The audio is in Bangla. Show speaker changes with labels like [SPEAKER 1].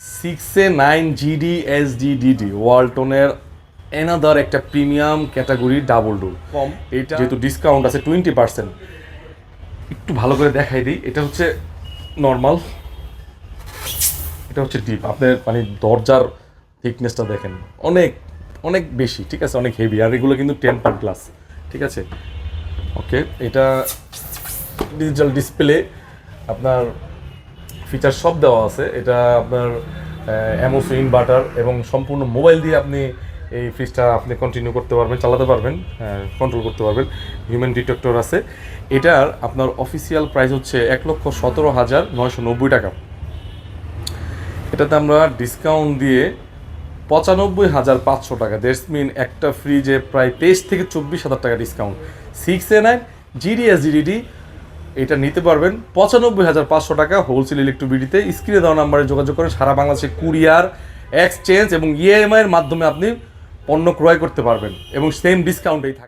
[SPEAKER 1] 6A9 GD SDDD ওয়ালটনের এনাদার একটা প্রিমিয়াম ক্যাটাগরি ডাবল ডোর কম। এটা যেহেতু ডিসকাউন্ট আছে 20%, একটু ভালো করে দেখাই দিই। এটা হচ্ছে নর্মাল, এটা হচ্ছে ডিপ। আপনার মানে দরজার থিকনেসটা দেখেন, অনেক অনেক বেশি, ঠিক আছে, অনেক হেভি। আর এগুলো কিন্তু টেম্পার গ্লাস, ঠিক আছে। ওকে, এটা ডিজিটাল ডিসপ্লে, আপনার ফিচার সব দেওয়া আছে। এটা আপনার এমওসি ইনভার্টার এবং সম্পূর্ণ মোবাইল দিয়ে আপনি এই ফ্রিজটা আপনি কন্টিনিউ করতে পারবেন, চালাতে পারবেন, কন্ট্রোল করতে পারবেন। হিউম্যান ডিটেক্টর আছে। এটার আপনার অফিসিয়াল প্রাইস হচ্ছে 1,17,990 টাকা। এটাতে আমরা ডিসকাউন্ট দিয়ে 95,500 টাকা। দ্যাটস মিন একটা ফ্রিজে প্রায় 23 থেকে 24,000 টাকা ডিসকাউন্ট। 6A9 GD/SDDD এটা নিতে পারবেন 95,500 টাকা হোলসেল ইলেকট্রিবিটিতে। স্ক্রিনে দেওয়া নাম্বারে যোগাযোগ করে সারা বাংলাদেশে কুরিয়ার, এক্সচেঞ্জ এবং ইএমআই এর মাধ্যমে আপনি পণ্য ক্রয় করতে পারবেন এবং সেম ডিসকাউন্টেই থাকে।